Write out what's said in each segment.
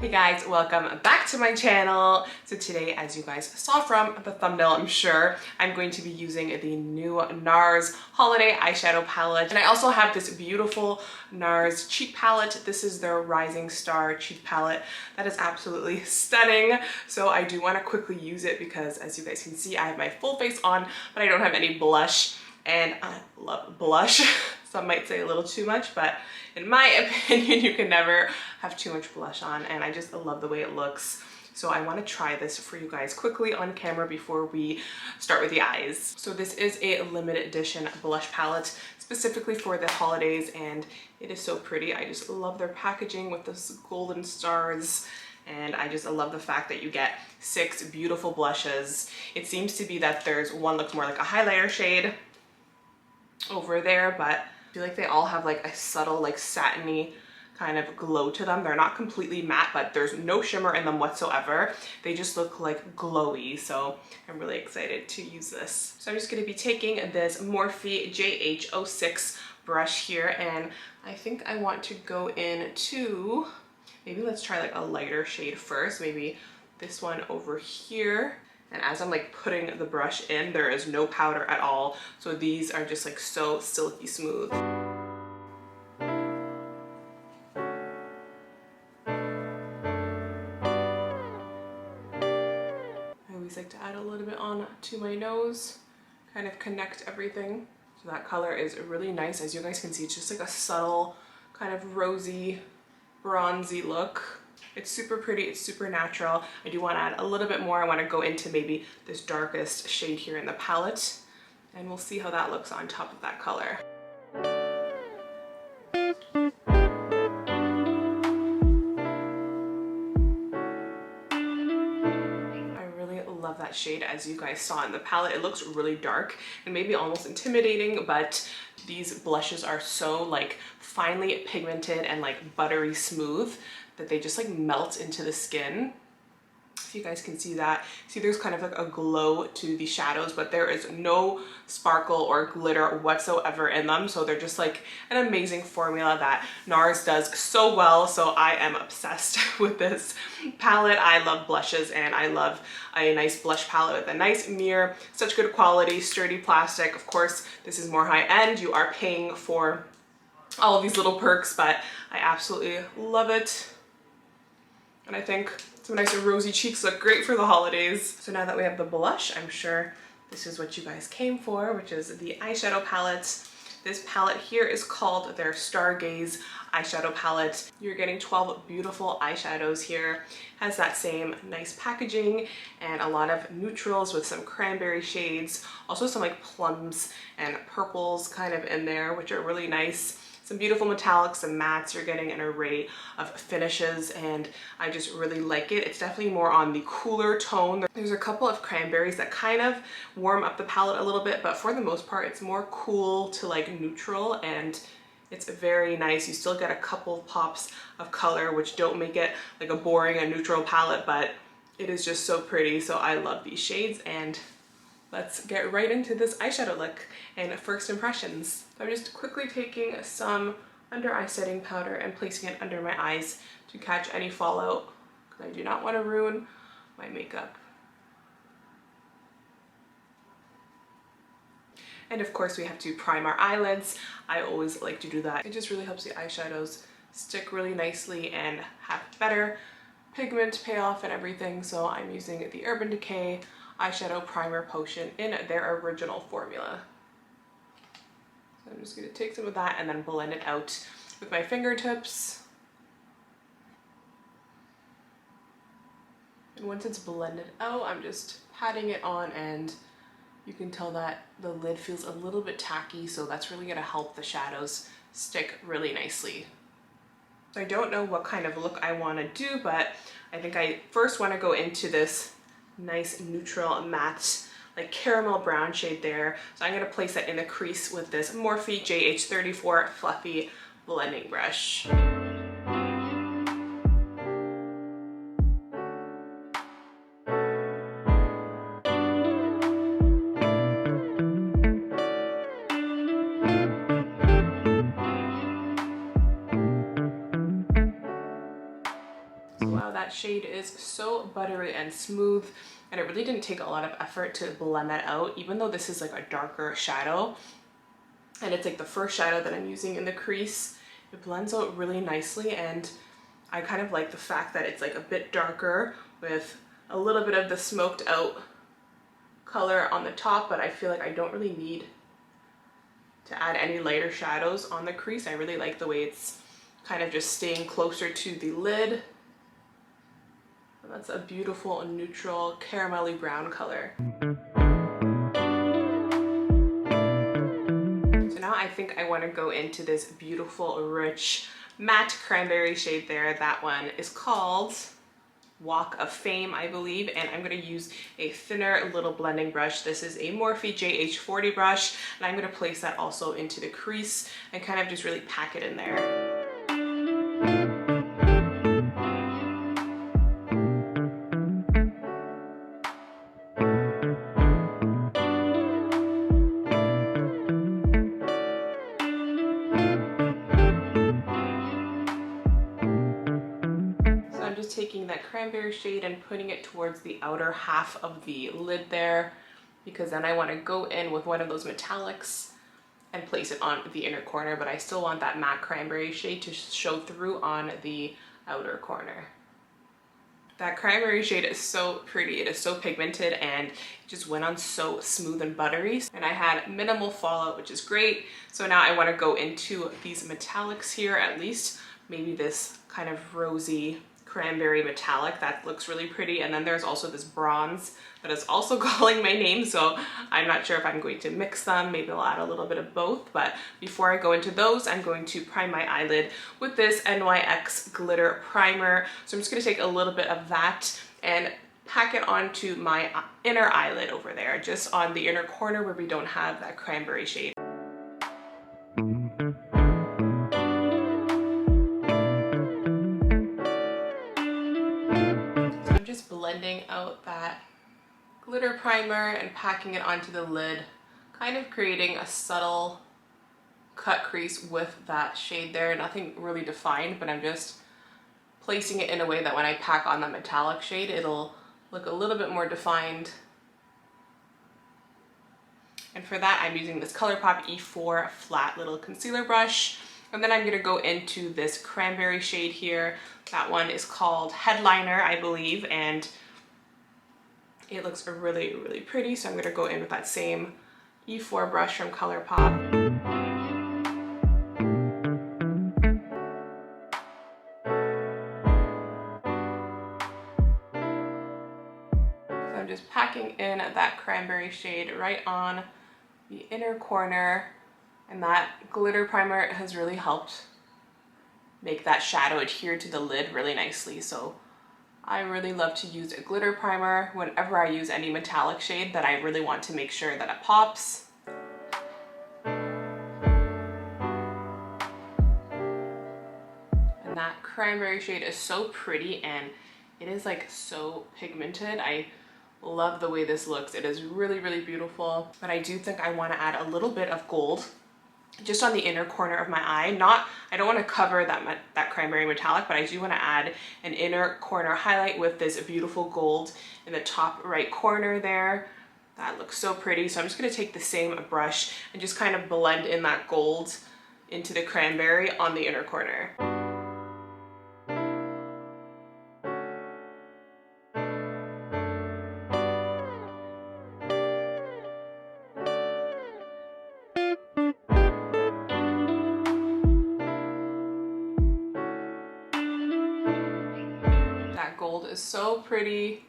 Hey guys, welcome back to my channel. So today, as you guys saw from the thumbnail, I'm sure, I'm going to be using the new NARS Holiday Eyeshadow Palette. And I also have this beautiful NARS cheek palette. This is their Rising Star cheek palette. That is absolutely stunning. So I do want to quickly use it because, as you guys can see, I have my full face on, but I don't have any blush. And I love blush. Some might say a little too much, but in my opinion, you can never have too much blush on, and I just love the way it looks. So I want to try this for you guys quickly on camera before we start with the eyes. So this is a limited edition blush palette specifically for the holidays, and it is so pretty. I just love their packaging with those golden stars. And I just love the fact that you get 6 beautiful blushes. It seems to be that there's one looks more like a highlighter shade over there, but I feel like they all have like a subtle, like satiny kind of glow to them. They're not completely matte, but there's no shimmer in them whatsoever. They just look like glowy. So I'm really excited to use this. So I'm just going to be taking this Morphe JH06 brush here, and I think I want to go into, maybe let's try like a lighter shade first, maybe this one over here. And as I'm like putting the brush in, there is no powder at all. So these are just like so silky smooth. I always like to add a little bit on to my nose, kind of connect everything. So that color is really nice. As you guys can see, it's just like a subtle kind of rosy, bronzy look. It's super pretty, it's super natural. I do want to add a little bit more. I want to go into maybe this darkest shade here in the palette, and we'll see how that looks on top of that color. I really love that shade. As you guys saw in the palette, it looks really dark and maybe almost intimidating, but these blushes are so like finely pigmented and like buttery smooth that they just like melt into the skin. If you guys can see that, see there's kind of like a glow to the shadows, but there is no sparkle or glitter whatsoever in them. So they're just like an amazing formula that NARS does so well. So I am obsessed with this palette. I love blushes, and I love a nice blush palette with a nice mirror, such good quality, sturdy plastic. Of course, this is more high end. You are paying for all of these little perks, but I absolutely love it. And I think some nice rosy cheeks look great for the holidays. So now that we have the blush, I'm sure this is what you guys came for, which is the eyeshadow palette. This palette here is called their Stargaze Eyeshadow Palette. You're getting 12 beautiful eyeshadows here. Has that same nice packaging and a lot of neutrals with some cranberry shades. Also some like plums and purples kind of in there, which are really nice. Some beautiful metallics, some mattes. You're getting an array of finishes, and I just really like it. It's definitely more on the cooler tone. There's a couple of cranberries that kind of warm up the palette a little bit, but for the most part, it's more cool to like neutral, and it's very nice. You still get a couple of pops of color, which don't make it like a boring and neutral palette, but it is just so pretty. So I love these shades, and let's get right into this eyeshadow look and first impressions. So I'm just quickly taking some under eye setting powder and placing it under my eyes to catch any fallout, because I do not want to ruin my makeup. And of course we have to prime our eyelids. I always like to do that. It just really helps the eyeshadows stick really nicely and have better pigment payoff and everything. So I'm using the Urban Decay eyeshadow primer potion in their original formula. So I'm just going to take some of that and then blend it out with my fingertips. And once it's blended out, I'm just patting it on, and you can tell that the lid feels a little bit tacky, so that's really going to help the shadows stick really nicely. So I don't know what kind of look I want to do, but I think I first want to go into this nice neutral matte like caramel brown shade there. So I'm going to place that in the crease with this Morphe JH34 fluffy blending brush. That shade is so buttery and smooth, and it really didn't take a lot of effort to blend that out, even though this is like a darker shadow. And it's like the first shadow that I'm using in the crease. It blends out really nicely, and I kind of like the fact that it's like a bit darker with a little bit of the smoked out color on the top, but I feel like I don't really need to add any lighter shadows on the crease. I really like the way it's kind of just staying closer to the lid. And that's a beautiful neutral caramelly brown color. So now I think I want to go into this beautiful rich matte cranberry shade there. That one is called Walk of Fame, I believe, and I'm going to use a thinner little blending brush. This is a Morphe JH40 brush, and I'm going to place that also into the crease and kind of just really pack it in there. Taking that cranberry shade and putting it towards the outer half of the lid there, because then I want to go in with one of those metallics and place it on the inner corner, but I still want that matte cranberry shade to show through on the outer corner. That cranberry shade is so pretty. It is so pigmented and it just went on so smooth and buttery, and I had minimal fallout, which is great. So now I want to go into these metallics here, at least maybe this kind of rosy cranberry metallic that looks really pretty, and then there's also this bronze that is also calling my name, so I'm not sure if I'm going to mix them. Maybe I'll add a little bit of both, but before I go into those, I'm going to prime my eyelid with this NYX glitter primer. So I'm just going to take a little bit of that and pack it onto my inner eyelid over there, just on the inner corner where we don't have that cranberry shade. Blending out that glitter primer and packing it onto the lid, kind of creating a subtle cut crease with that shade there. Nothing really defined, but I'm just placing it in a way that when I pack on that metallic shade, it'll look a little bit more defined. And for that, I'm using this ColourPop E4 flat little concealer brush. And then I'm going to go into this cranberry shade here. That one is called Headliner, I believe, and it looks really, really pretty. So I'm going to go in with that same E4 brush from ColourPop. So I'm just packing in that cranberry shade right on the inner corner. And that glitter primer has really helped make that shadow adhere to the lid really nicely. So I really love to use a glitter primer whenever I use any metallic shade that I really want to make sure that it pops. And that cranberry shade is so pretty, and it is like so pigmented. I love the way this looks. It is really, really beautiful. But I do think I want to add a little bit of gold just on the inner corner of my eye. I don't want to cover that cranberry metallic, but I do want to add an inner corner highlight with this beautiful gold in the top right corner there. That looks so pretty. So I'm just going to take the same brush and just kind of blend in that gold into the cranberry on the inner corner. Gold is so pretty.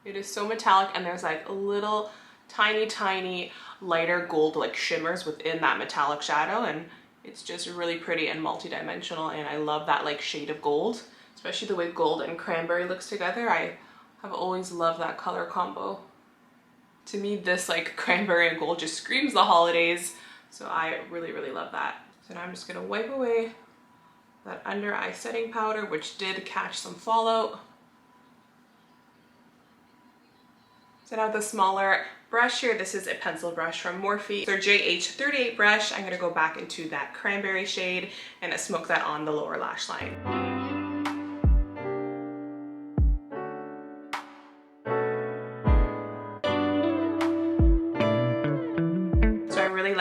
It is so metallic, and there's like a little tiny lighter gold like shimmers within that metallic shadow, and it's just really pretty and multi-dimensional, and I love that like shade of gold, especially the way gold and cranberry looks together. I have always loved that color combo. To me, this like cranberry and gold just screams the holidays, so I really, really love that. So now I'm just gonna wipe away that under eye setting powder, which did catch some fallout. So now the smaller brush here, this is a pencil brush from Morphe. Their JH38 brush. I'm gonna go back into that cranberry shade and smoke that on the lower lash line.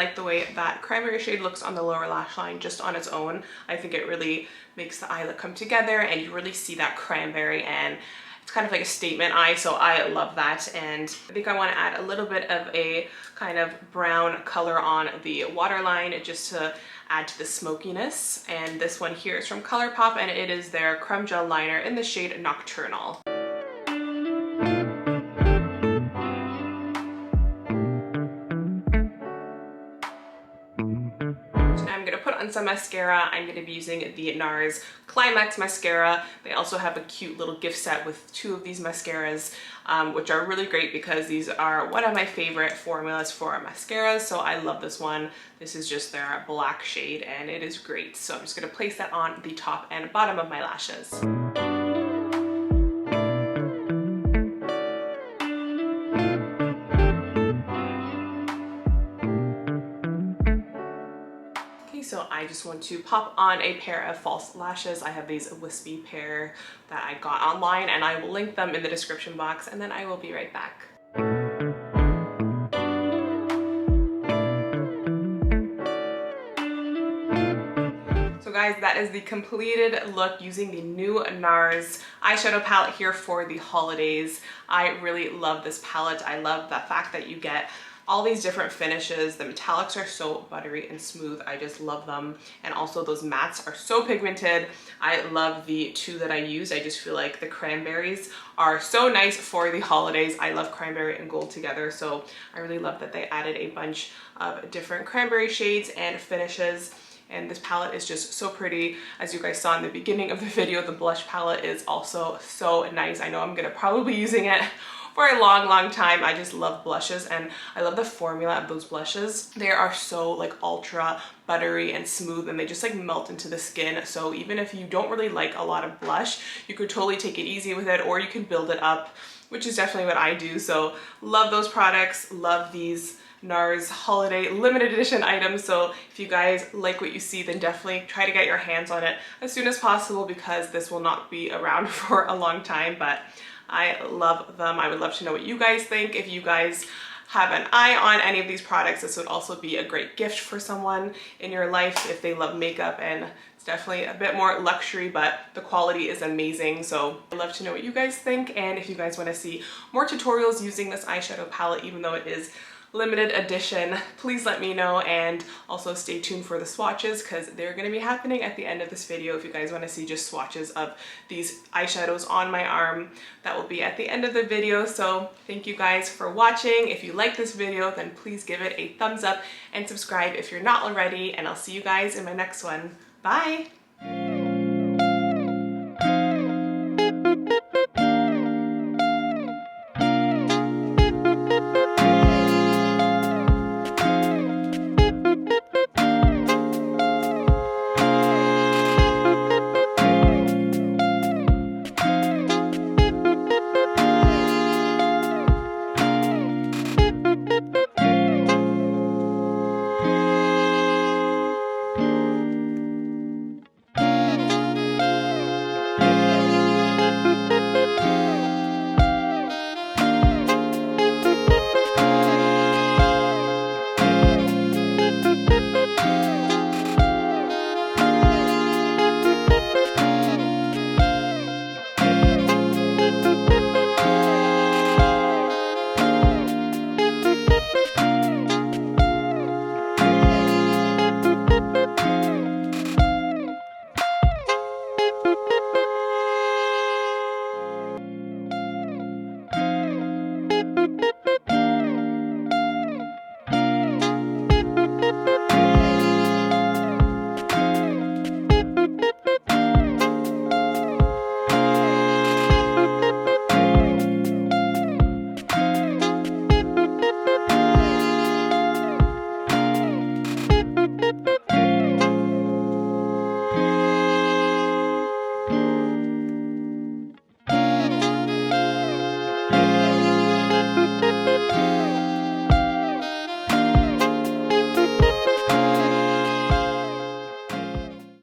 like the way that cranberry shade looks on the lower lash line just on its own. I think it really makes the eye look come together and you really see that cranberry, and it's kind of like a statement eye, so I love that. And I think I want to add a little bit of a kind of brown color on the waterline just to add to the smokiness. And this one here is from ColourPop, and it is their creme gel liner in the shade Nocturnal. I'm gonna put on some mascara. I'm gonna be using the NARS Climax mascara. They also have a cute little gift set with 2 of these mascaras, which are really great because these are one of my favorite formulas for mascaras. So I love this one. This is just their black shade and it is great. So I'm just gonna place that on the top and bottom of my lashes. So I just want to pop on a pair of false lashes. I have these wispy pair that I got online, and I will link them in the description box, and then I will be right back. So guys, that is the completed look using the new NARS eyeshadow palette here for the holidays. I really love this palette. I love the fact that you get all these different finishes. The metallics are so buttery and smooth. I just love them. And also those mattes are so pigmented. I love the 2 that I used. I just feel like the cranberries are so nice for the holidays. I love cranberry and gold together. So I really love that they added a bunch of different cranberry shades and finishes. And this palette is just so pretty. As you guys saw in the beginning of the video, the blush palette is also so nice. I know I'm gonna probably be using it for a long time. I just love blushes and I love the formula of those blushes. They are so like ultra buttery and smooth, and they just like melt into the skin. So even if you don't really like a lot of blush, you could totally take it easy with it, or you can build it up, which is definitely what I do. So love those products, love these NARS holiday limited edition items. So if you guys like what you see, then definitely try to get your hands on it as soon as possible because this will not be around for a long time, but I love them. I would love to know what you guys think. If you guys have an eye on any of these products, this would also be a great gift for someone in your life if they love makeup, and it's definitely a bit more luxury, but the quality is amazing. So I'd love to know what you guys think, and if you guys want to see more tutorials using this eyeshadow palette, even though it is limited edition, please let me know, and also stay tuned for the swatches because they're going to be happening at the end of this video. If you guys want to see just swatches of these eyeshadows on my arm, that will be at the end of the video. So thank you guys for watching. If you like this video, then please give it a thumbs up and subscribe if you're not already, and I'll see you guys in my next one. Bye!